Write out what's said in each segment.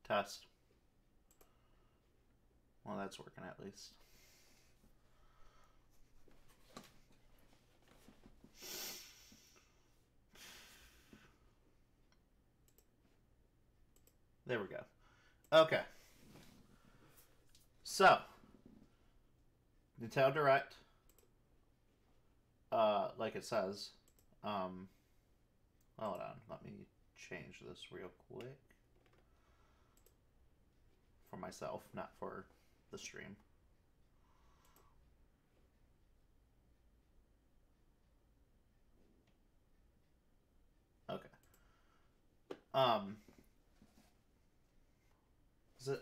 Test. Well, that's working at least. There we go. Okay. So, Nintendo Direct, like it says, hold on, let me change this real quick. For myself, not for the stream. Okay. Is it?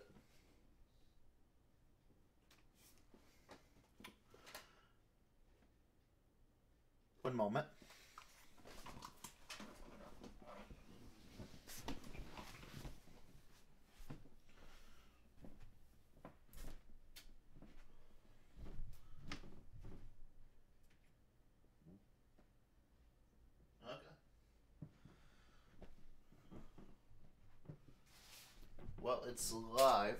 One moment. Okay. Well, it's live.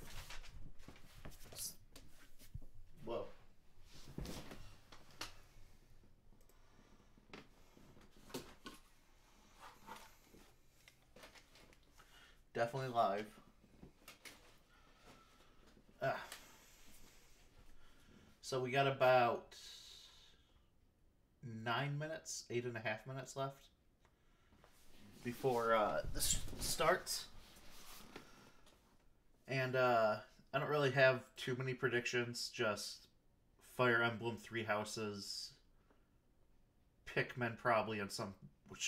Whoa. Definitely live. So we got about 9 minutes, 8.5 minutes left before this starts. And I don't really have too many predictions, just Fire Emblem Three Houses, Pikmin probably in some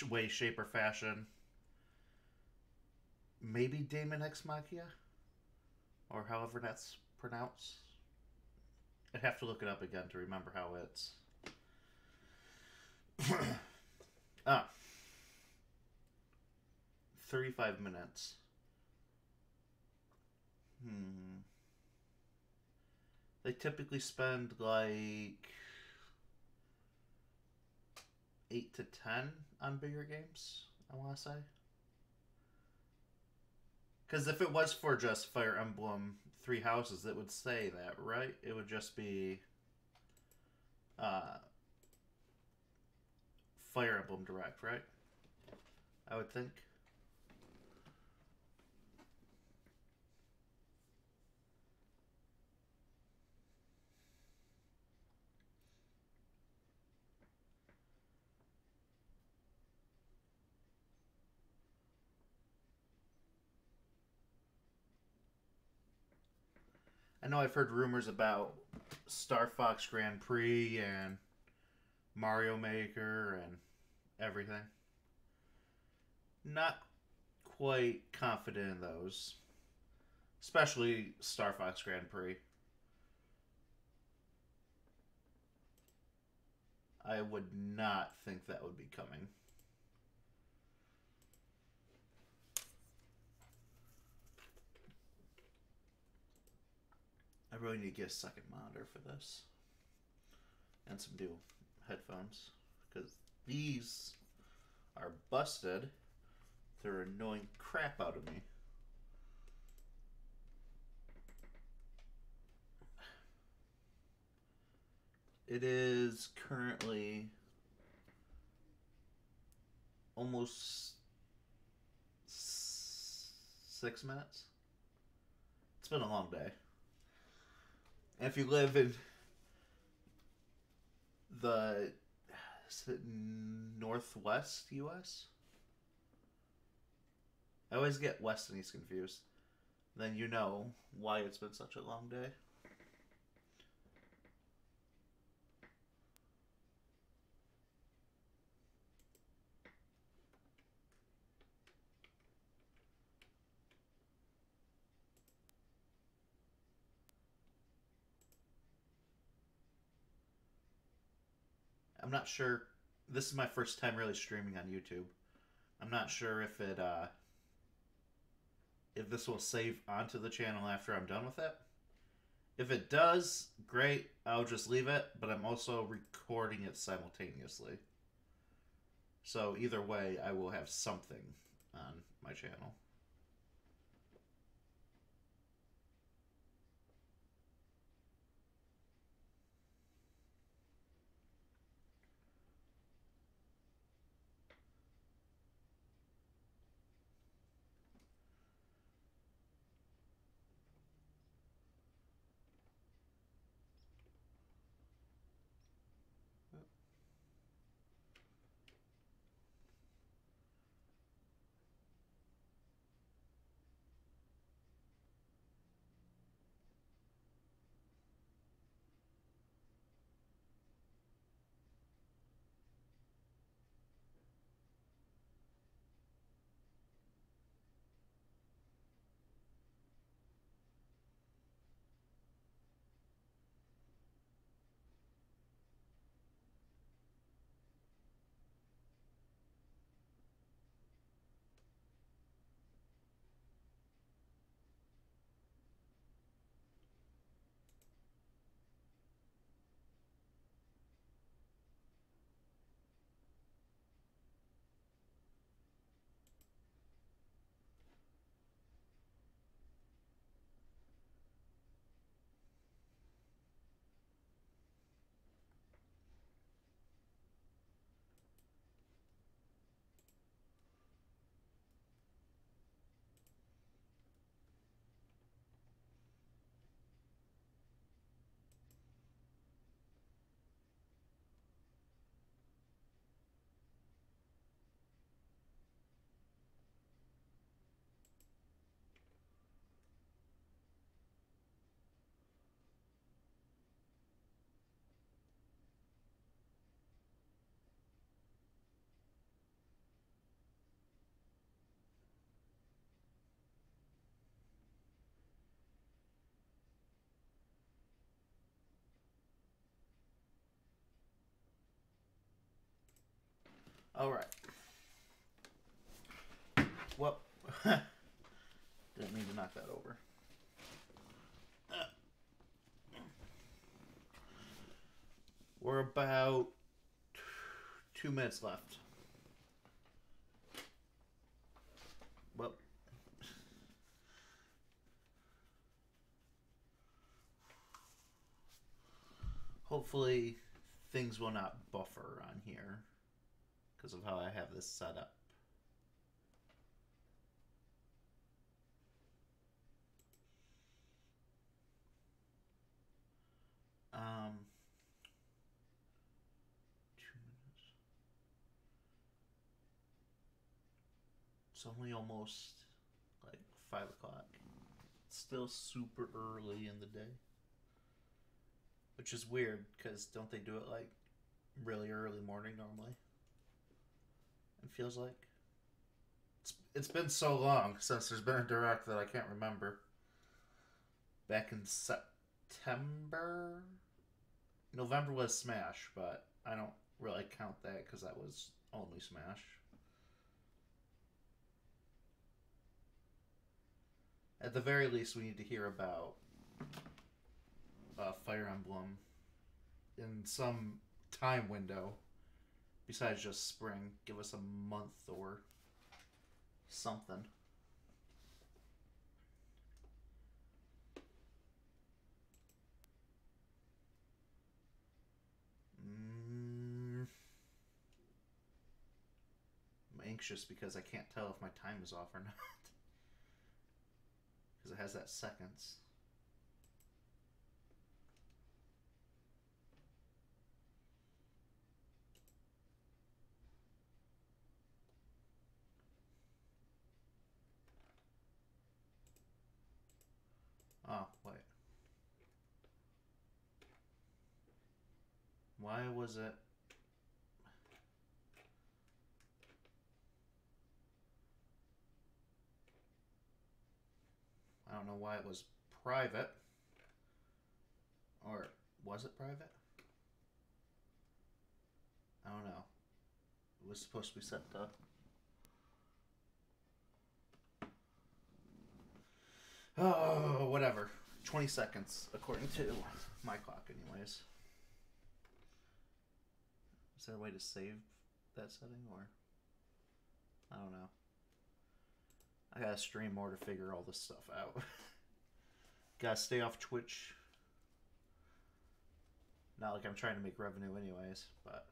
way, shape, or fashion. Maybe Daemon X Machina? Or however that's pronounced. I'd have to look it up again to remember how it's... ah. 35 minutes. They typically spend like 8 to 10 on bigger games, I want to say. Because if it was for just Fire Emblem Three Houses, it would say that, right? It would just be Fire Emblem Direct, right? I would think. I know I've heard rumors about Star Fox Grand Prix and Mario Maker and everything. Not quite confident in those. Especially Star Fox Grand Prix. I would not think that would be coming. I really need to get a second monitor for this. And some new headphones. Because these are busted. They're annoying crap out of me. It is currently almost 6 minutes. It's been a long day. And if you live in the northwest U.S., I always get west and east confused. Then you know why it's been such a long day. I'm not sure. This is my first time really streaming on YouTube. I'm not sure if if this will save onto the channel after I'm done with it. If it does, great. I'll just leave it. But I'm also recording it simultaneously. So either way, I will have something on my channel. All right. Well, didn't mean to knock that over. We're about 2 minutes left. Well, hopefully things will not buffer on here because of how I have this set up. Um, 2 minutes. It's only almost like 5 o'clock. It's still super early in the day. Which is weird, because don't they do it like really early morning normally? It feels like. It's been so long since there's been a direct that I can't remember. Back in September? November was Smash, but I don't really count that because that was only Smash. At the very least, we need to hear about Fire Emblem in some time window besides just spring. Give us a month or something. I'm anxious because I can't tell if my time is off or not. Because it has that seconds. Oh, wait. Why was it? I don't know why it was private. Or was it private? I don't know. It was supposed to be set to... Oh, whatever. 20 seconds, according to my clock anyways. Is there a way to save that setting, or... I don't know. I gotta stream more to figure all this stuff out. Gotta stay off Twitch. Not like I'm trying to make revenue anyways, but...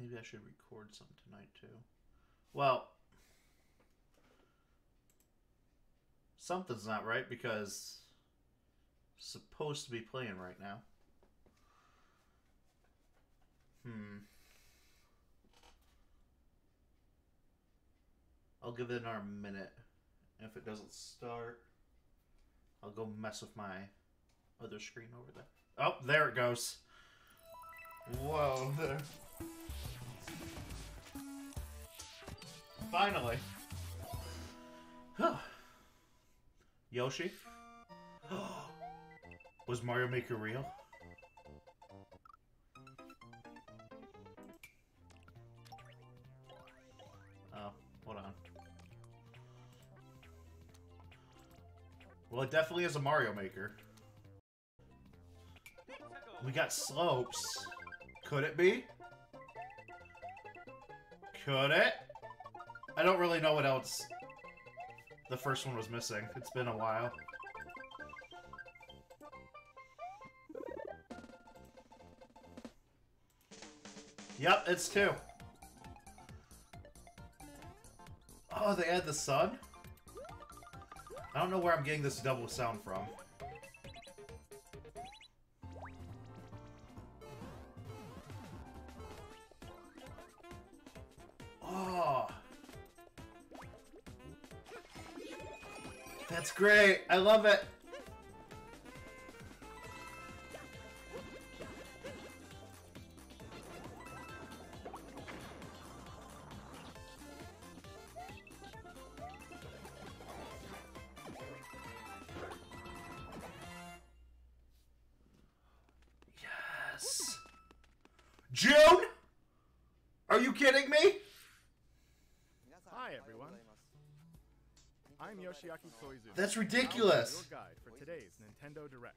Maybe I should record some tonight too. Well, something's not right because I'm supposed to be playing right now. I'll give it another minute. If it doesn't start, I'll go mess with my other screen over there. Oh, there it goes. Whoa. Finally. Yoshi? Was Mario Maker real? Oh, hold on. Well, it definitely is a Mario Maker. We got slopes. Could it be? Could it? I don't really know what else the first one was missing. It's been a while. Yep, it's 2. Oh, they add the sun? I don't know where I'm getting this double sound from. Oh. That's great. I love it. kidding me? Hi everyone. I'm Yoshiaki Koizumi. That's ridiculous. I'll be your guide for today's Nintendo Direct.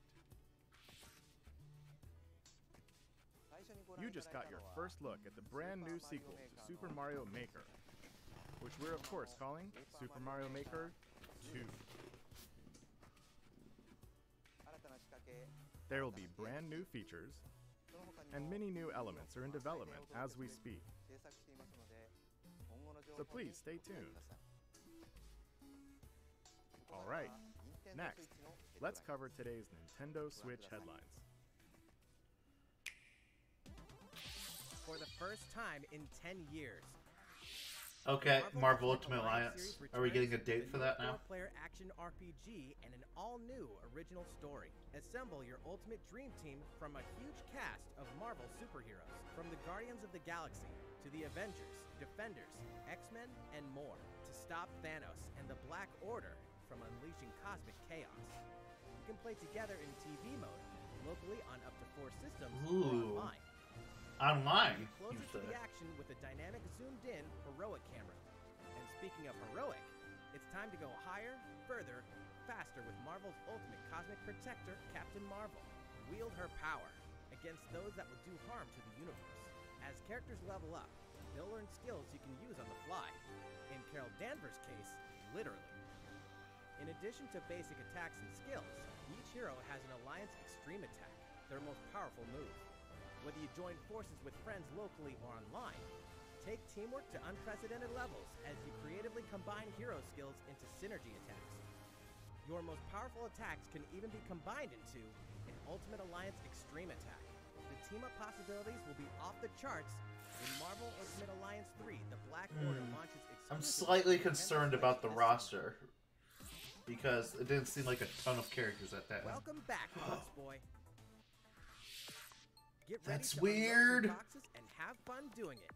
You just got your first look at the brand new sequel to Super Mario Maker, which we're of course calling Super Mario Maker 2. There will be brand new features, and many new elements are in development as we speak. So please stay tuned. Alright, next, let's cover today's Nintendo Switch headlines. For the first time in 10 years. Okay, Marvel Ultimate Alliance. Are we getting a date for that now? Four-player action RPG and an all-new original story. Assemble your ultimate dream team from a huge cast of Marvel superheroes, from the Guardians of the Galaxy to the Avengers, Defenders, X-Men, and more, to stop Thanos and the Black Order from unleashing cosmic chaos. You can play together in TV mode, locally on up to 4 systems, or online. Online? Closer to the action with a dynamic zoomed-in heroic camera. And speaking of heroic, it's time to go higher, further, faster with Marvel's ultimate cosmic protector, Captain Marvel. Wield her power against those that would do harm to the universe. As characters level up, they'll learn skills you can use on the fly. In Carol Danvers' case, literally. In addition to basic attacks and skills, each hero has an Alliance Extreme Attack, their most powerful move. Whether you join forces with friends locally or online, take teamwork to unprecedented levels as you creatively combine hero skills into synergy attacks. Your most powerful attacks can even be combined into an Ultimate Alliance Extreme Attack. The team-up possibilities will be off the charts when Marvel Ultimate Alliance 3, the Black Order launches exclusively. I'm slightly concerned about the roster, because it didn't seem like a ton of characters at that. Welcome back, Box Boy. Get ready That's to weird. boxes and have fun doing it.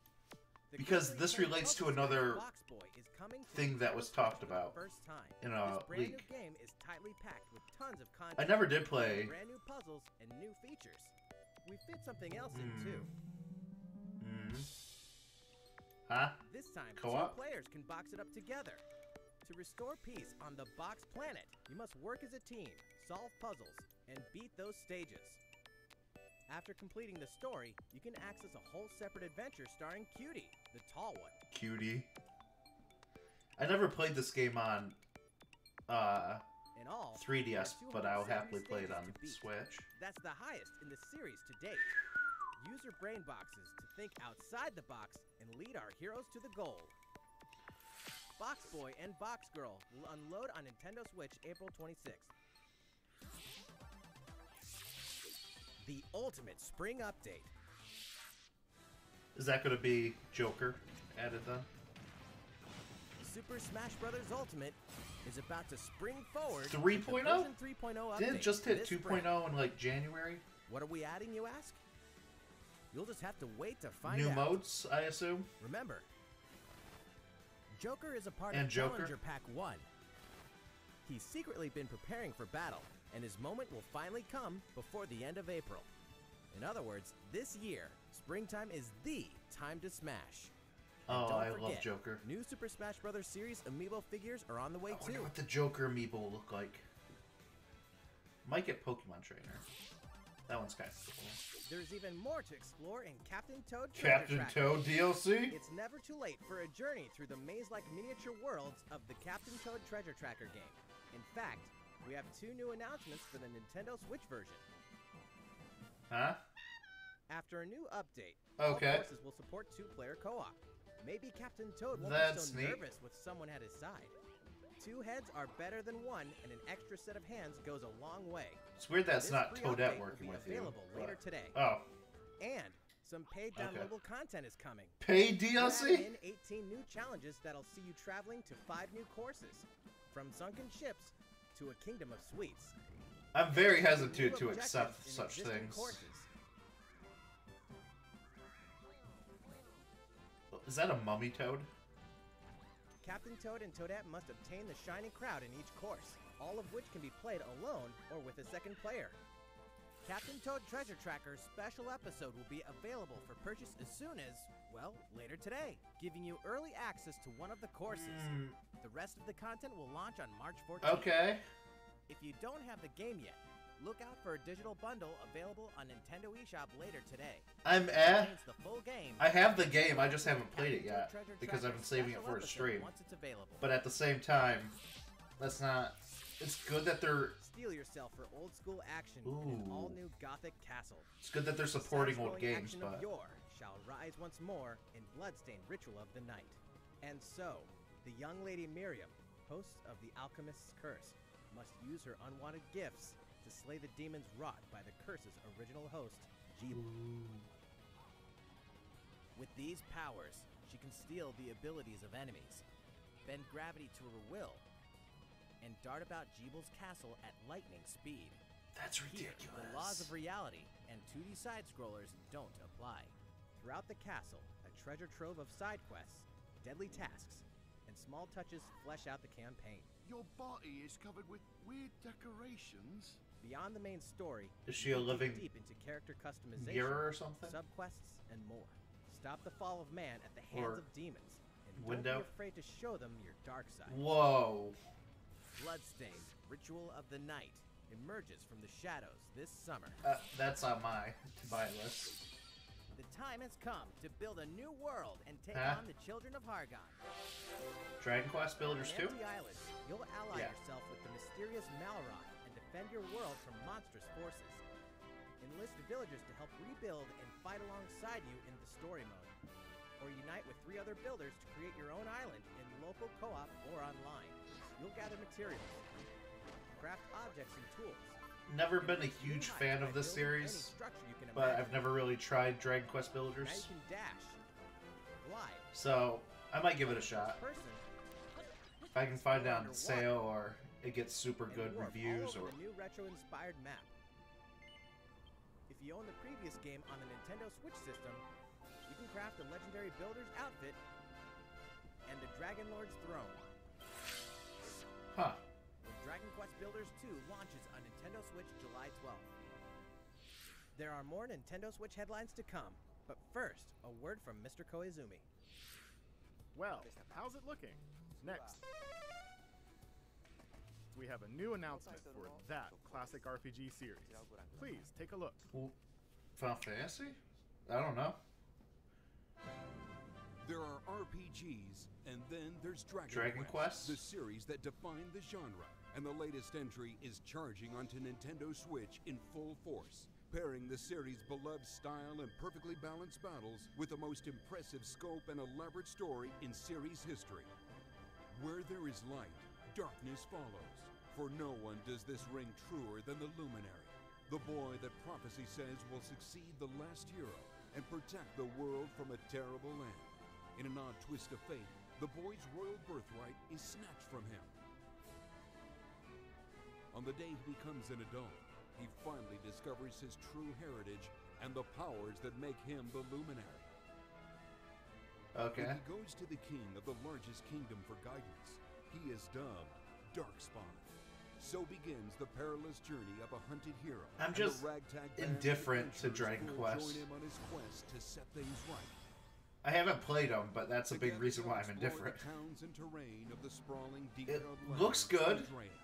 Because this relates to another thing that was talked about in a leak. This game is tightly packed with tons of content. I never did play. Brand new puzzles and new features. We fit something else in too. Huh? This time, Co-op? 2 players can box it up together. To restore peace on the Box Planet, you must work as a team, solve puzzles, and beat those stages. After completing the story, you can access a whole separate adventure starring Cutie, the tall one. Cutie. I never played this game on In all, 3DS, but I'll happily play it on stages to beat. Switch. That's the highest in the series to date. Use your brain boxes to think outside the box and lead our heroes to the goal. Box Boy and Box Girl will unload on Nintendo Switch April 26th. The Ultimate Spring Update. Is that going to be Joker added then? Super Smash Bros. Ultimate is about to spring forward. 3.0? 3.0 update. Didn't it just hit this 2.0 spring. in like January? What are we adding, you ask? You'll just have to wait to find New out. modes, I assume? Remember, Joker is a part And of Joker? Challenger Pack 1. He's secretly been preparing for battle, and his moment will finally come before the end of April. In other words, this year, springtime is THE time to smash. And Oh, don't I forget, love Joker. New Super Smash Bros. Series amiibo figures are on the way I wonder too. what the Joker amiibo will look like. Might get Pokemon Trainer. That one's kind of cool. There's even more to explore in Captain Toad Captain Treasure Tracker. Toad DLC? It's never too late for a journey through the maze-like miniature worlds of the Captain Toad Treasure Tracker game. In fact, we have 2 new announcements for the Nintendo Switch version. Huh? After a new update, Okay. all courses will support 2-player co-op. Maybe Captain Toad won't be That's so neat. nervous with someone at his side. 2 heads are better than 1, and an extra set of hands goes a long way. It's weird that's This not free Toadette update working will be with you. available later but- today. Oh. And some paid Okay. downloadable content is coming. Paid We're adding DLC? in 18 new challenges that'll see you traveling to 5 new courses, from sunken ships to a kingdom of sweets. I'm very New hesitant to objectives accept in such existing things. courses. Is that a mummy toad? Captain Toad and Toadette must obtain the Shining Crowd in each course, all of which can be played alone or with a second player. Captain Toad Treasure Tracker's special episode will be available for purchase as soon as, well, later today, giving you early access to one of the courses. The rest of the content will launch on March 14th. Okay. If you don't have the game yet, look out for a digital bundle available on Nintendo eShop later today. I'm It contains the full game. I have the game, I just haven't played it Captain yet Toad Treasure because I've been Tracker's saving it special for a episode stream. Once it's available. But at the same time, that's not. It's good that they're. Steel yourself for old school action in an Ooh. all-new Gothic castle. It's good that they're supporting old Side-scrolling games, action but of yore shall rise once more in Bloodstained Ritual of the Night. And so, the young lady Miriam, host of the Alchemist's Curse, must use her unwanted gifts to slay the demons wrought by the curse's original host, Jeeble. With these powers, she can steal the abilities of enemies, bend gravity to her will, and dart about Jeeble's castle at lightning speed. that's Here, ridiculous. the laws of reality and 2D side-scrollers don't apply. Throughout the castle, a treasure trove of side quests, deadly tasks, and small touches flesh out the campaign. Your body is covered with weird decorations. Beyond the main story, Is she a you can living dig deep into character customization, mirror or something? subquests, and more. Stop the fall of man at the hands Or of demons, and window? don't be afraid to show them your dark side. Whoa. Bloodstained Ritual of the Night emerges from the shadows this summer. That's on my to-buy list. The time has come to build a new world and take Huh? on the children of Hargon. Dragon Quest Builders On 2? an empty island, you'll ally Yeah. yourself with the mysterious Malroth and defend your world from monstrous forces. Enlist villagers to help rebuild and fight alongside you in the story mode. Or unite with 3 other builders to create your own island in local co-op or online. You'll gather materials, craft objects and tools. Never and been a reach new huge heights fan by of this building any series, structure you can but imagine. I've never really tried Dragon Quest Now Builders, you can dash, glide, so I might give it a shot. person, If I can find it on underwater, sale or it gets super and good warp reviews all or over the new retro-inspired map. If you own the previous game on the Nintendo Switch system, you can craft the legendary builder's outfit and the Dragon Lord's throne. huh. When Dragon Quest Builders 2 launches on Nintendo Switch July 12th. There are more Nintendo Switch headlines to come, but first, a word from Mr. Koizumi. Well, how's it looking? Next, we have a new announcement for that classic RPG series. Please take a look. Well, Final Fantasy? I don't know. There are RPGs, and then there's Dragon Quest? the series that define the genre. And the latest entry is charging onto Nintendo Switch in full force, pairing the series' beloved style and perfectly balanced battles with the most impressive scope and elaborate story in series history. Where there is light, darkness follows. For no one does this ring truer than the Luminary, the boy that prophecy says will succeed the last hero and protect the world from a terrible land. In an odd twist of fate, the boy's royal birthright is snatched from him. On the day he becomes an adult, he finally discovers his true heritage and the powers that make him the Luminary. Okay. When he goes to the king of the largest kingdom for guidance, he is dubbed Darkspawn. So begins the perilous journey of a hunted hero. I'm and the just ragtag band of indifferent to adventurers Dragon who will Quest. join him on his quest to set things right. I haven't played them, but that's a big Together reason they'll why I'm explore indifferent. The towns and terrain of the sprawling, It detailed looks lands of good. Eldraine.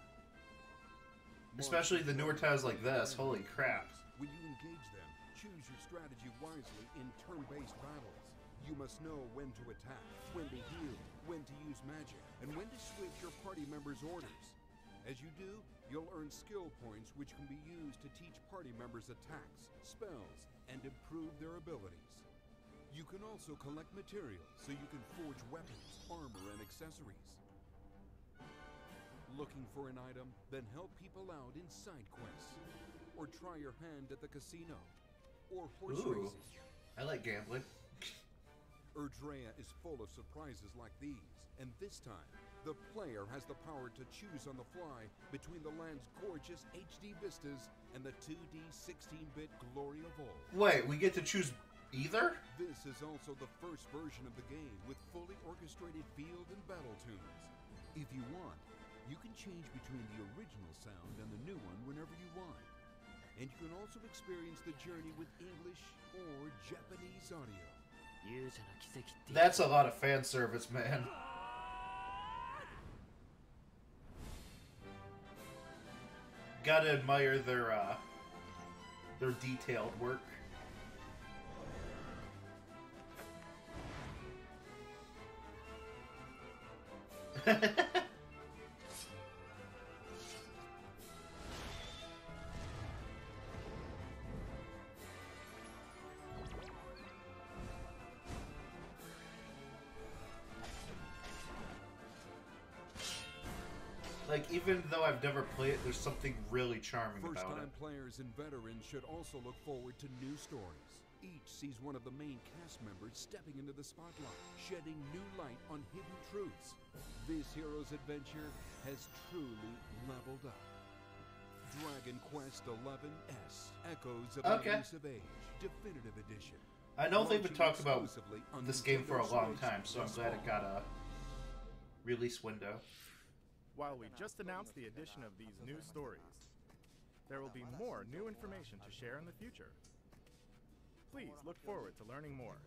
Especially the newer towns like this. Holy crap. When you engage them, choose your strategy wisely in turn-based battles. You must know when to attack, when to heal, when to use magic, and when to switch your party members' orders. As you do, you'll earn skill points which can be used to teach party members attacks, spells, and improve their abilities. You can also collect materials so you can forge weapons, armor, and accessories. Looking for an item? Then help people out in side quests. Or try your hand at the casino. Or horse Ooh. racing. I like gambling. Erdrea is full of surprises like these, and this time, the player has the power to choose on the fly between the land's gorgeous HD vistas and the 2D 16-bit glory of old. Wait, we get to choose either? This is also the first version of the game with fully orchestrated field and battle tunes. If you want, you can change between the original sound and the new one whenever you want. And you can also experience the journey with English or Japanese audio. That's a lot of fan service, man. Gotta admire their detailed work. Like, even though I've never played it, there's something really charming about it. First-time players and veterans should also look forward to new stories. Each sees one of the main cast members stepping into the spotlight, shedding new light on hidden truths. This hero's adventure has truly leveled up. Dragon Quest XI Echoes of the Ace of Age Definitive Edition. I know they've been talking about this game for a long time, so I'm glad it got a release window. While we just announced the addition of these new stories, there will be more new information to share in the future. Please look forward to learning more.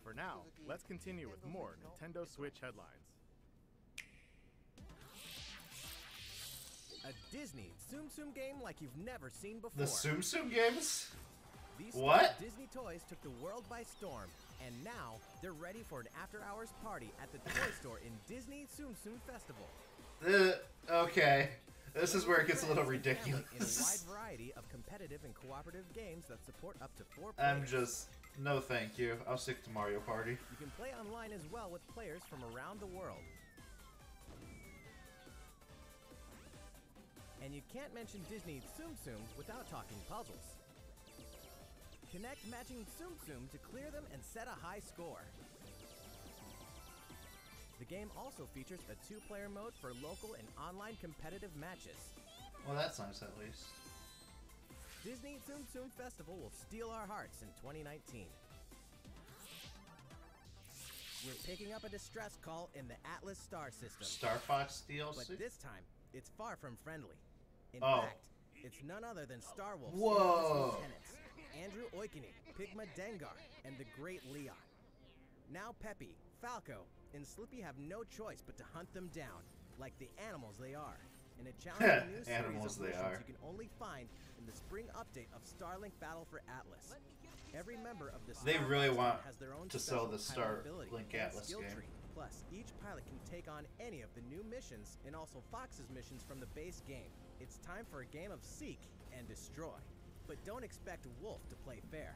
For now, let's continue with more Nintendo Switch headlines. A Disney Tsum Tsum game like you've never seen before. The Tsum Tsum games? These What? Disney toys took the world by storm, and now they're ready for an after-hours party at the toy store in Disney Tsum Tsum Festival. Okay. This is where it gets a little ridiculous. In a wide variety of competitive and cooperative games that support up to 4 players. I'm just... No thank you. I'll stick to Mario Party. You can play online as well with players from around the world. And you can't mention Disney Tsum Tsum without talking puzzles. Connect matching Tsum Tsum to clear them and set a high score. The game also features a 2-player mode for local and online competitive matches. Well, that's nice at least. Disney Tsum Tsum Festival will steal our hearts in 2019. We're picking up a distress call in the Atlas star system. Star Fox DLC? But this time, it's far from friendly. In Oh. fact, it's none other than Star Wolf's Whoa. lieutenants, Andrew Oikonen, Pigma Dengar, and the Great Leon. Now Peppy, Falco, and Slippy have no choice but to hunt them down, like the animals they are, in a challenging new series Animals of they missions are. you can only find in the spring update of Starlink Battle for Atlas. Every member of the They Star really Fox want team has their own to sell special the pilot ability Starlink and Atlas skill game. tree. Plus, each pilot can take on any of the new missions and also Fox's missions from the base game. It's time for a game of seek and destroy. But don't expect Wolf to play fair.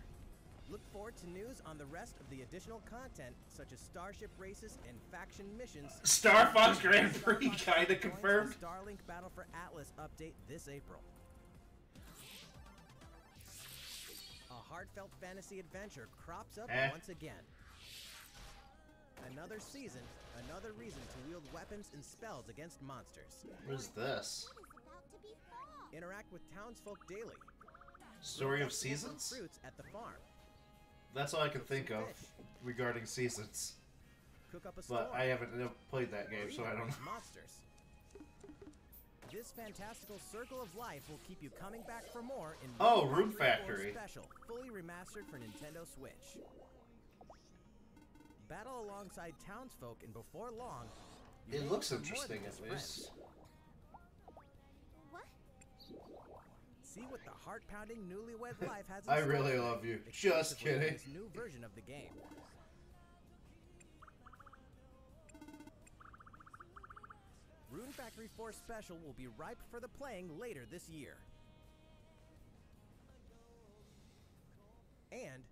Look forward to news on the rest of the additional content, such as starship races and faction missions. Star Fox Grand Star Prix Fox kinda joins confirmed. the Starlink Battle for Atlas update this April. A heartfelt fantasy adventure crops up once again. Another season, another reason to wield weapons and spells against monsters. What is this? Interact with townsfolk daily. Story of Collect seasonal Seasons? fruits at the farm. That's all I can think of regarding seasons. Cook up a storm. But I haven't played that game, so I don't know. Monsters. This fantastical circle of life will keep you coming back for more in Oh, Rune Rune Factory 4 Factory. Special, fully remastered for Nintendo Switch. Battle alongside townsfolk, and before long, you It may looks become more interesting than at just least. See what the heart-pounding newlywed life has in I store really for you, love you. Just exclusively in kidding. This new version of the game. Rune Factory 4 Special will be ripe for the playing later this year. And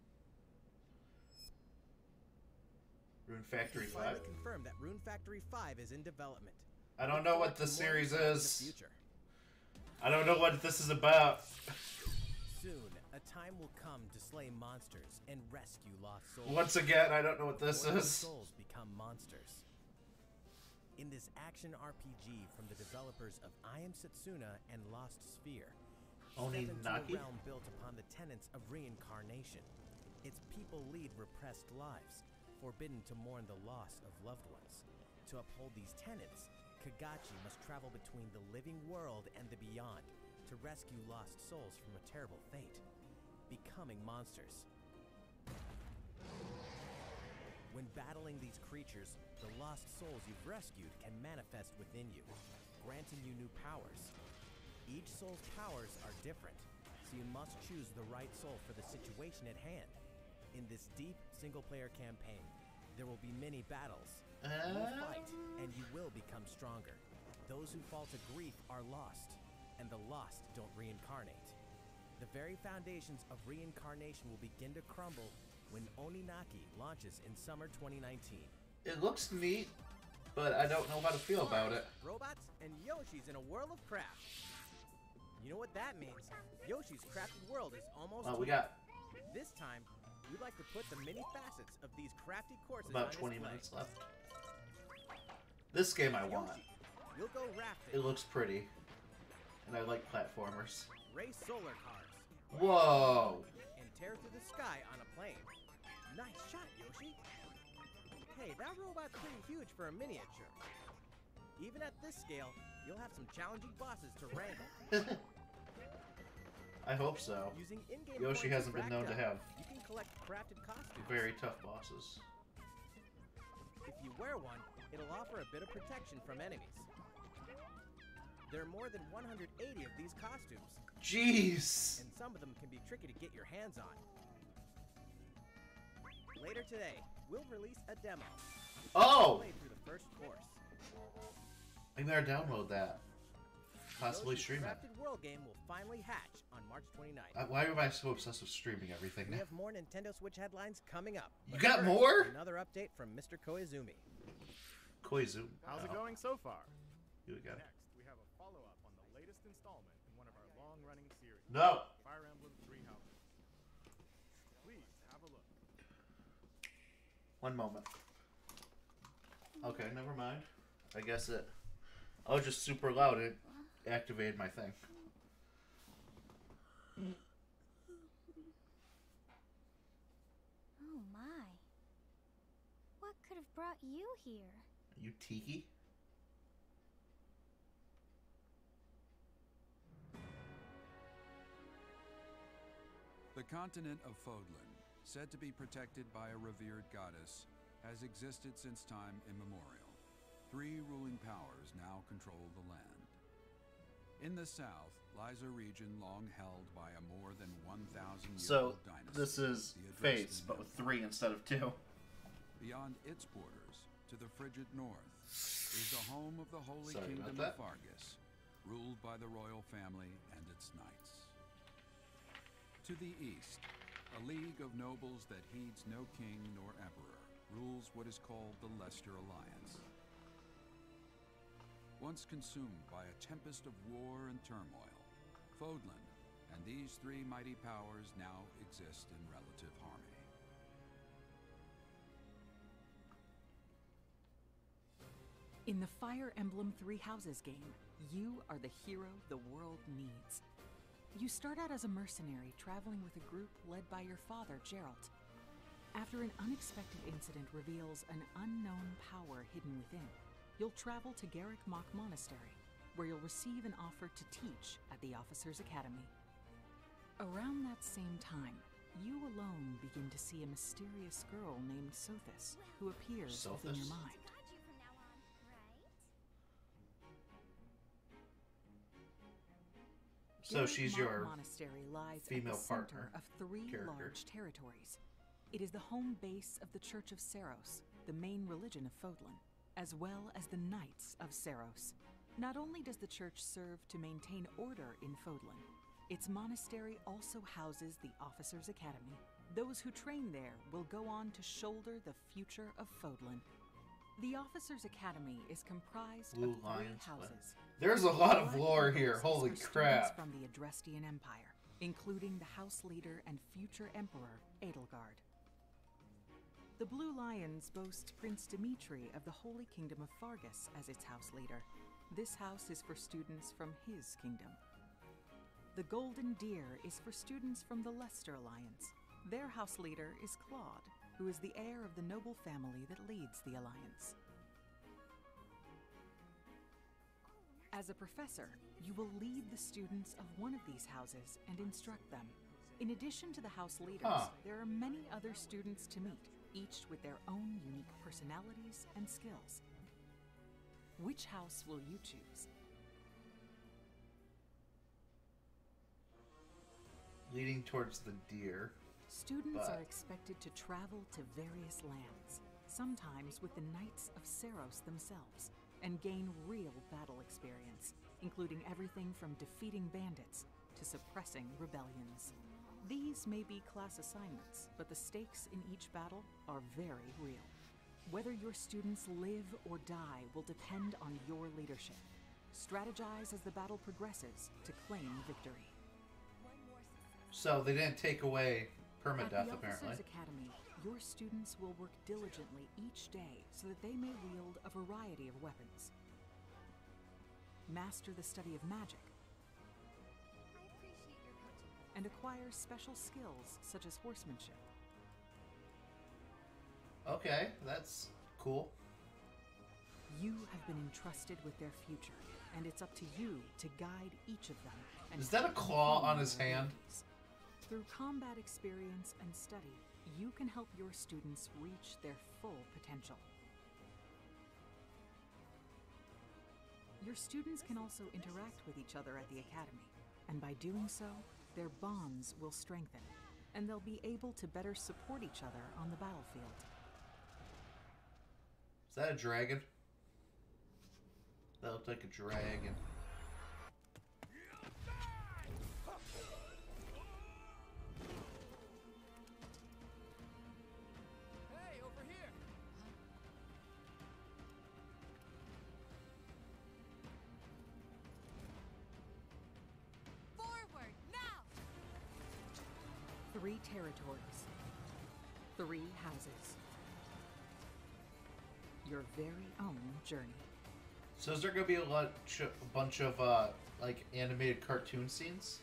Rune Factory it's 5? finally confirmed that Rune Factory 5 is in development. I don't Look know forward what to the more series news in the is. future. I don't know what this is about. Soon, a time will come to slay monsters and rescue lost souls. Once again, I don't know what this Before those is. souls become monsters. In this action RPG from the developers of I Am Setsuna and Lost Sphere, step into Oninaki? a realm built upon the tenets of reincarnation. Its people lead repressed lives, forbidden to mourn the loss of loved ones. To uphold these tenets, Kagachi must travel between the living world and the beyond, to rescue lost souls from a terrible fate, becoming monsters. When battling these creatures, the lost souls you've rescued can manifest within you, granting you new powers. Each soul's powers are different, so you must choose the right soul for the situation at hand. In this deep single-player campaign, there will be many battles. You will fight, and you will become stronger. Those who fall to grief are lost, and the lost don't reincarnate. The very foundations of reincarnation will begin to crumble when Oninaki launches in summer 2019. It looks neat, but I don't know how to feel about it. Robots and Yoshi's in a world of craft. You know what that means? Yoshi's Crafted World is almost Oh, we here. got This time, we'd like to put the many facets of these crafty courses about on 20 display. minutes left. This game I want. Yoshi, you'll go rafting, It looks pretty. And I like platformers. race solar cars, Whoa! and tear through the sky on a plane. Nice shot, Yoshi. Hey, that robot's pretty huge for a miniature. Even at this scale, you'll have some challenging bosses to wrangle. I hope so. Using in-game Yoshi points hasn't been known to racked have up, you can collect crafted costumes. very tough bosses. If you wear one, it'll offer a bit of protection from enemies. There are more than 180 of these costumes, Jeez! and some of them can be tricky to get your hands on. Later today, we'll release a demo. Oh! Play through the first course. I better download that. Possibly Yoshi's stream it. Crafted World game will finally hatch on March 29th. Why am I so obsessed with streaming everything We now? have more Nintendo Switch headlines coming up. You But got first, more? Another update from Mr. Koizumi. Koizumi. How's it going so far? You got it. Next, we have a follow-up on the latest installment in one of our long-running series, No! Fire Emblem Three Houses. Please have a look. One moment. Okay, never mind. I guess it... I was just super loud. It activated my thing. Oh my. What could have brought you here? You Tiki? The continent of Fodlan, said to be protected by a revered goddess, has existed since time immemorial. 3 ruling powers now control the land. In the south lies a region long held by a more than 1,000-year-old So, dynasty. this is the Fates, Adrestan but with Empire. 3 instead of 2. Beyond its borders, to the frigid north, is the home of the Holy Sorry about Kingdom that. of Fargus, ruled by the royal family and its knights. To the east, a league of nobles that heeds no king nor emperor rules what is called the Leicester Alliance. Once consumed by a tempest of war and turmoil, Fodlan and these 3 mighty powers now exist in relative harmony. In the Fire Emblem Three Houses game, you are the hero the world needs. You start out as a mercenary traveling with a group led by your father, Geralt. After an unexpected incident reveals an unknown power hidden within, you'll travel to Garrick Mach Monastery, where you'll receive an offer to teach at the Officers' Academy. Around that same time, you alone begin to see a mysterious girl named Sothis, who appears within your Sothis? mind. Got you from now on, right? So she's Garrick Mach your Monastery lies female at the center partner of 3 character. large territories. It is the home base of the Church of Seros, the main religion of Fodlan, as well as the Knights of Seros. Not only does the church serve to maintain order in Fodlan, its monastery also houses the Officers' Academy. Those who train there will go on to shoulder the future of Fodlan. The Officers' Academy is comprised Blue of 3 Lions, what? houses. There's a lot of Black lore Eagles here. is Holy for students crap. From the Adrestian Empire, including the House Leader and future Emperor, Edelgard. The Blue Lions boast Prince Dimitri of the Holy Kingdom of Fargus as its House Leader. This house is for students from his kingdom. The Golden Deer is for students from the Leicester Alliance. Their House Leader is Claude, who is the heir of the noble family that leads the Alliance. As a professor, you will lead the students of one of these houses and instruct them. In addition to the house leaders, there are many other students to meet, each with their own unique personalities and skills. Which house will you choose? Leading towards the deer. Students are expected to travel to various lands, sometimes with the Knights of Seros themselves, and gain real battle experience, including everything from defeating bandits to suppressing rebellions. These may be class assignments, but the stakes in each battle are very real. Whether your students live or die will depend on your leadership. Strategize as the battle progresses to claim victory. So they didn't take away permadeath, At the apparently. Officers Academy, your students will work diligently each day so that they may wield a variety of weapons. Master the study of magic, and acquire special skills such as horsemanship. Okay, that's cool. You have been entrusted with their future, and it's up to you to guide each of them. And Is that a claw on his hand? Through combat experience and study, you can help your students reach their full potential. Your students can also interact with each other at the academy, and by doing so, their bonds will strengthen, and they'll be able to better support each other on the battlefield. Is that a dragon? That looked like a dragon. Hey, over here! Forward, now! 3 territories. 3 houses. Your very own journey. So is there going to be a bunch of like animated cartoon scenes?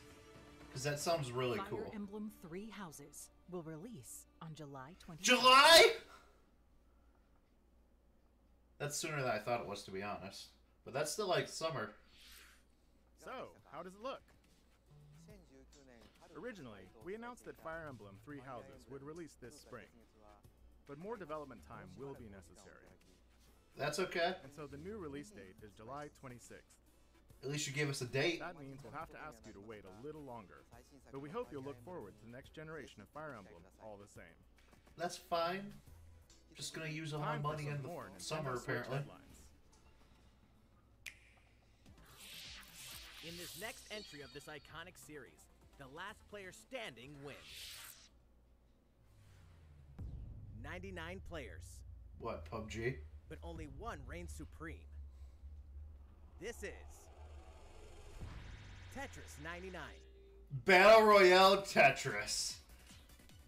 Because that sounds really Fire cool. Emblem 3 Houses will release on July 20th. July? That's sooner than I thought it was, to be honest. But that's still like summer. So, how does it look? Originally, we announced that Fire Emblem 3 Houses would release this spring, but more development time will be necessary. That's okay. And so the new release date is July 26th. At least you gave us a date. That means we'll have to ask you to wait a little longer, but we hope you'll look forward to the next generation of Fire Emblem all the same. That's fine. Just gonna use all my Time for money some in the more Nintendo summer, Switch apparently. headlines. In this next entry of this iconic series, the last player standing wins. 99 players, What, PUBG? but only one reigns supreme. This is Tetris 99. Battle Royale Tetris.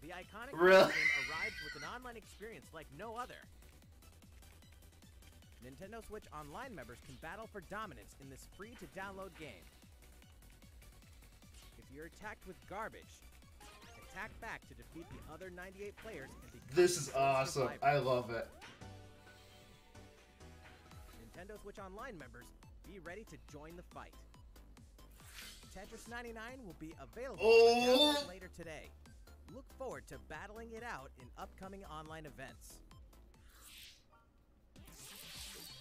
The iconic Really? game arrives with an online experience like no other. Nintendo Switch Online members can battle for dominance in this free-to-download game. If you're attacked with garbage, attack back to defeat the other 98 players and become This is the sole awesome. survivor. I love it. Nintendo Switch Online members, be ready to join the fight. Tetris 99 will be available for download later today. Look forward to battling it out in upcoming online events.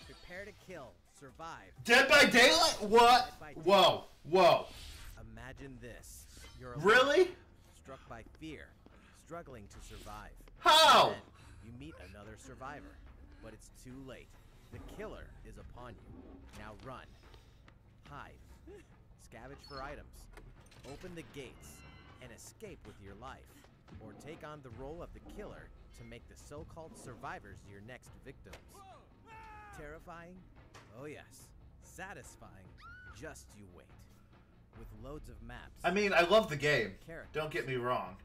Prepare to kill, survive. Dead by Daylight? What? Whoa. Whoa. Imagine this. You're alone, Really? struck by fear, struggling to survive. How? Then you meet another survivor, but it's too late. The killer is upon you. Now run, hide, scavenge for items, open the gates, and escape with your life. Or take on the role of the killer to make the so-called survivors your next victims. Terrifying? Oh yes. Satisfying? Just you wait. With loads of maps. I mean, I love the game. Characters. Don't get me wrong.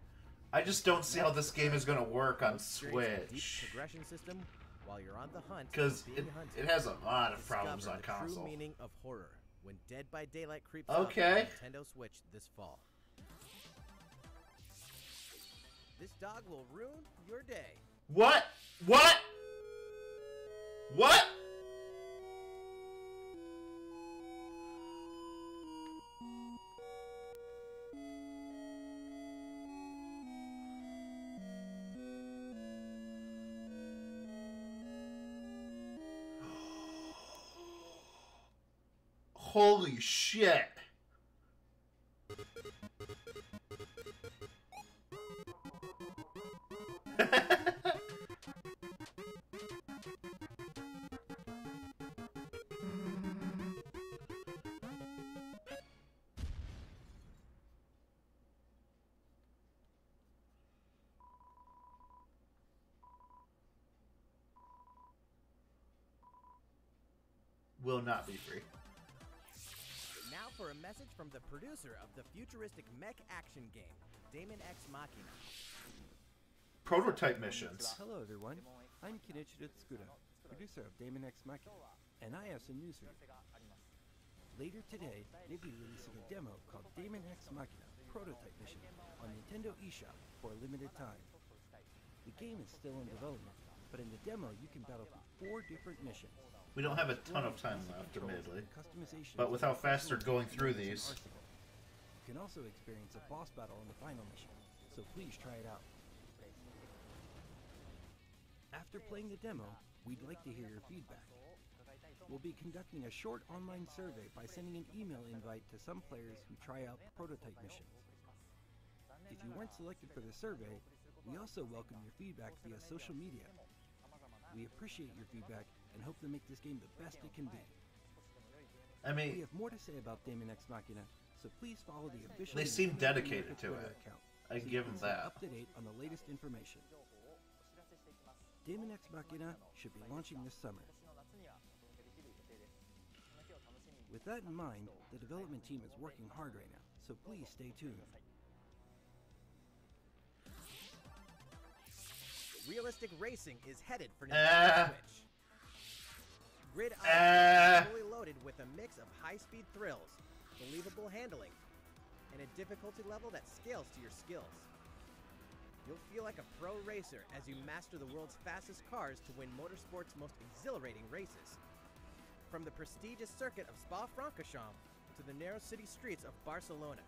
I just don't see how this game is going to work on Experience a deep Switch. progression system while you're on the hunt. Because and being hunted. it has a lot of problems Discover on the console. true meaning of horror when Dead by Daylight creeps Okay. up on Nintendo Switch this fall. This dog will ruin your day. What? What? What? Holy shit! Will not be free. Now for a message from the producer of the futuristic mech action game, Damon X Machina. Prototype missions. Hello everyone, I'm Kenichiro Tsukuda, producer of Damon X Machina, and I have some news for you. Later today, they'll be releasing a demo called Damon X Machina Prototype Mission on Nintendo eShop for a limited time. The game is still in development, but in the demo you can battle through 4 different missions. We don't have a ton of time left, admittedly. But with how fast they're going through these. You can also experience a boss battle in the final mission, so please try it out. After playing the demo, we'd like to hear your feedback. We'll be conducting a short online survey by sending an email invite to some players who try out prototype missions. If you weren't selected for the survey, we also welcome your feedback via social media. We appreciate your feedback and hope to make this game the best it can be. I mean, we have more to say about Damon X Machina, so please follow the official. They seem dedicated to Twitter it. account, I so give you them can stay that. Up to date on the latest information. Damon X Machina should be launching this summer. With that in mind, the development team is working hard right now, so please stay tuned. Realistic racing is headed for Nintendo Switch. Grid is fully loaded with a mix of high-speed thrills, believable handling, and a difficulty level that scales to your skills. You'll feel like a pro racer as you master the world's fastest cars to win motorsport's most exhilarating races. From the prestigious circuit of Spa-Francorchamps to the narrow city streets of Barcelona,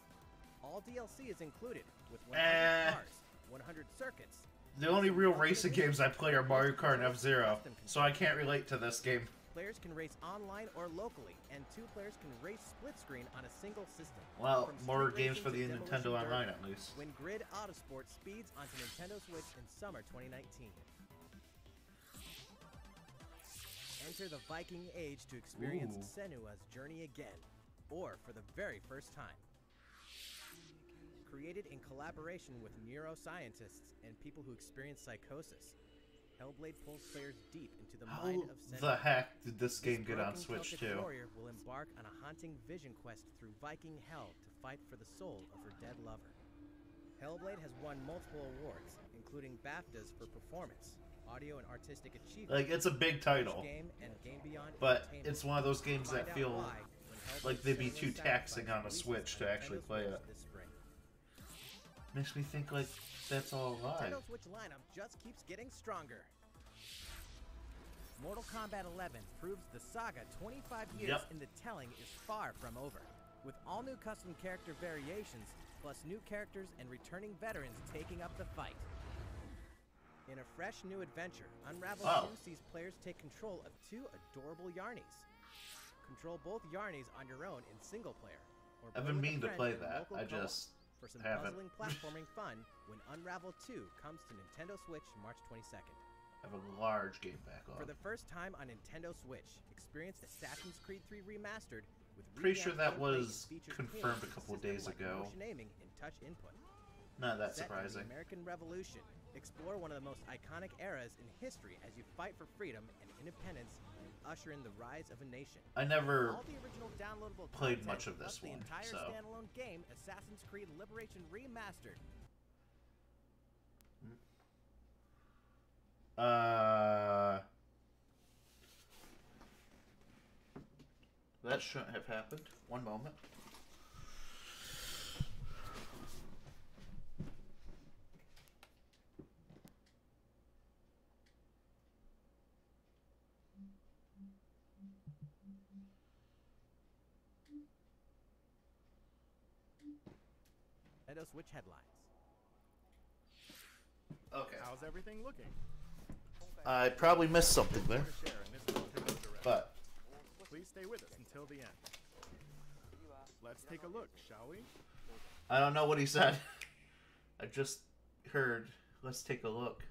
all DLC is included with 100 cars, 100 circuits. The only real racing games I play are Mario Kart and F-Zero, so I can't relate to this game. Players can race online or locally, and 2 players can race split screen on a single system. Well, From more street games racing for the to Nintendo demolition Online derby, at least. When Grid Autosport speeds onto Nintendo Switch in summer 2019. Enter the Viking Age to experience Senua's journey again, or for the very first time. Created in collaboration with neuroscientists and people who experience psychosis, Hellblade pulls players deep into the mind of Senua. The heck did this game get on Broken Switch Celtic too? warrior will embark on a haunting vision quest through Viking hell to fight for the soul of her dead lover. Hellblade has won multiple awards, including BAFTAs for performance, audio and artistic achievement. Like, it's a big title, Game and Game Beyond but Entertainment. it's one of those games that Find out feel why when like they'd be Hellblade too Senua's taxing on a Sacrifice Switch to releases actually on play Nintendo it. Switch this spring. Makes me think like that's all a lie. Nintendo Switch lineup just keeps getting stronger. Mortal Kombat 11 proves the saga 25 years in the telling is far from over. With all new custom character variations, plus new characters and returning veterans taking up the fight. In a fresh new adventure, Unravel 2 sees players take control of 2 adorable Yarnies. Control both Yarnies on your own in single player. Or I've play been with a meaning to friend play in that. local I co-op just for some haven't. puzzling platforming fun when Unravel 2 comes to Nintendo Switch March 22nd. I have a large game backlog. For the first time on Nintendo Switch, experience Assassin's Creed 3 Remastered with Pretty sure that revamped gameplay was and features confirmed a games couple consistent days like ago. motion aiming and touch input. Not that Set in surprising. the American Revolution, explore one of the most iconic eras in history as you fight for freedom and independence and usher in the rise of a nation. I never All the original downloadable played content, much of this plus the one, entire so. standalone game, Assassin's Creed Liberation Remastered. That shouldn't have happened. One moment. Nintendo Switch headlines. Okay. How's everything looking? I probably missed something there, More to share in this Nintendo Direct. but Please stay with us until the end. Let's take a look, shall we? I don't know what he said. I just heard, let's take a look.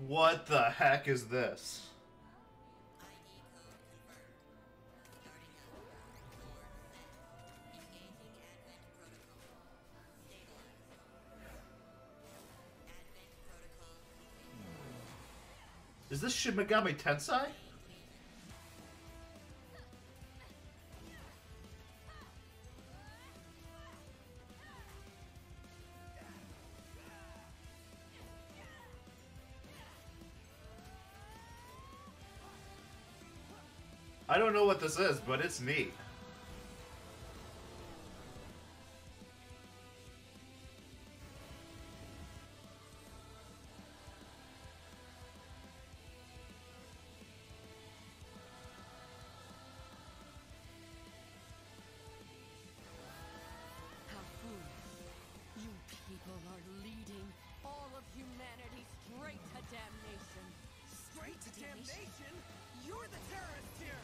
What the heck is this? Is this Shin Megami Tensei? I don't know what this is, but it's neat. How foolish. You people are leading all of humanity straight to damnation. Straight to damnation? You're the terrorist here!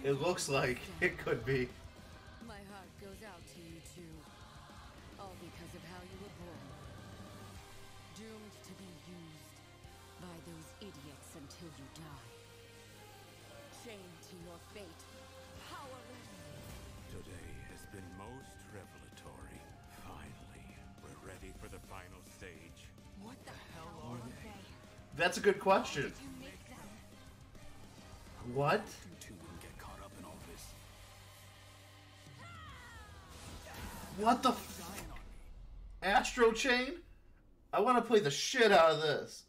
It looks like it could be. My heart goes out to you two. All because of how you were born. Doomed to be used by those idiots until you die. Chained to your fate. Powerless. Today has been most revelatory. Finally, we're ready for the final stage. What the hell are they? That's a good question. Did you make them? What? You two wouldn't get caught up in all this. What the Astro Chain? I want to play the shit out of this.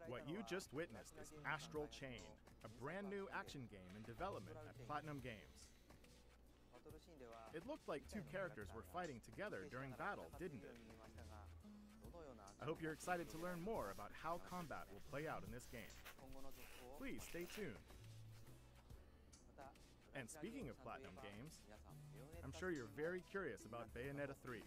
What you just witnessed is Astral Chain, a brand new action game in development at Platinum Games. It looked like two characters were fighting together during battle, didn't it? I hope you're excited to learn more about how combat will play out in this game. Please stay tuned. And speaking of Platinum Games, I'm sure you're very curious about Bayonetta 3.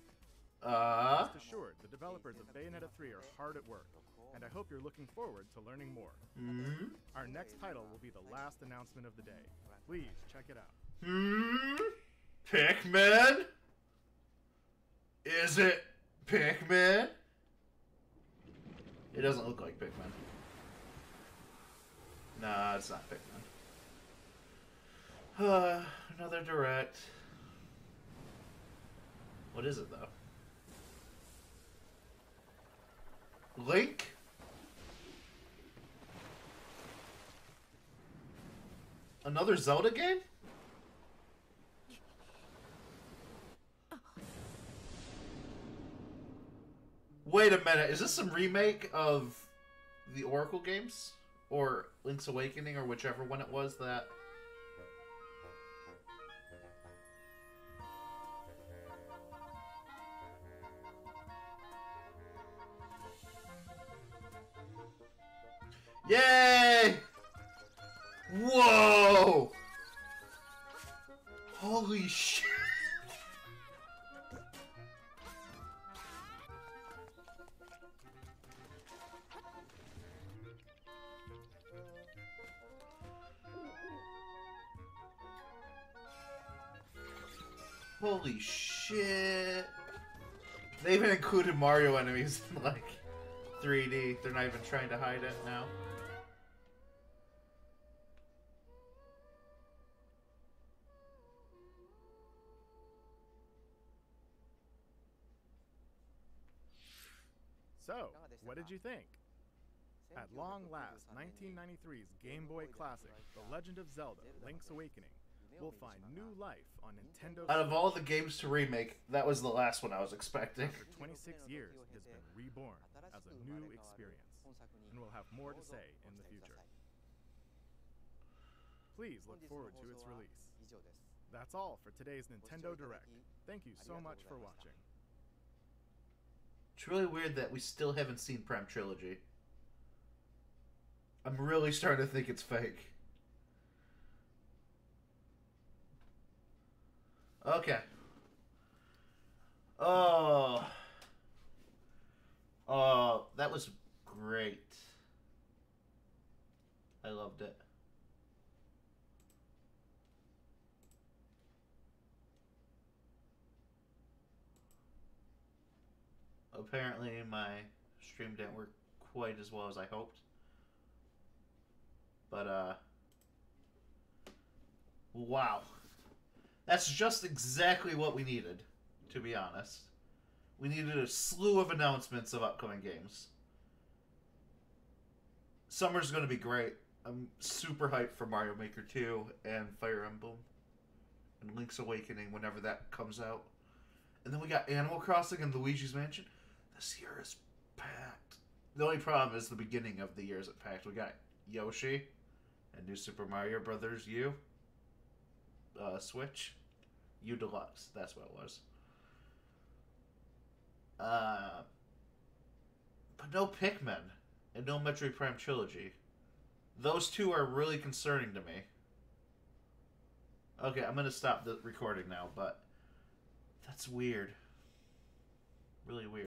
Rest assured, the developers of Bayonetta 3 are hard at work, and I hope you're looking forward to learning more. Our next title will be the last announcement of the day. Please check it out. Pikmin? Is it Pikmin? It doesn't look like Pikmin. Nah, it's not Pikmin. Another direct. What is it, though? Link? Another Zelda game? Wait a minute, is this some remake of the Oracle games? Or Link's Awakening, or whichever one it was that... Yay! Whoa! Holy shit! Holy shit! They even included Mario enemies in, like, 3D. They're not even trying to hide it now. So, what did you think? At long last, 1993's Game Boy classic, The Legend of Zelda: Link's Awakening, will find new life on Nintendo. Out of all the games to remake, that was the last one I was expecting. After 26 years, it has been reborn as a new experience, and will have more to say in the future. Please look forward to its release. That's all for today's Nintendo Direct. Thank you so much for watching. It's really weird that we still haven't seen Prime Trilogy. I'm really starting to think it's fake. Okay. Oh. Oh, that was great. I loved it. Apparently my stream didn't work quite as well as I hoped. But, wow. That's just exactly what we needed, to be honest. We needed a slew of announcements of upcoming games. Summer's going to be great. I'm super hyped for Mario Maker 2 and Fire Emblem and Link's Awakening whenever that comes out. And then we got Animal Crossing and Luigi's Mansion. This year is packed. The only problem is the beginning of the year isn't packed. We got Yoshi and New Super Mario Brothers U. Switch. U Deluxe. That's what it was. But no Pikmin and no Metroid Prime Trilogy. Those two are really concerning to me. Okay, I'm going to stop the recording now, but that's weird. Really weird.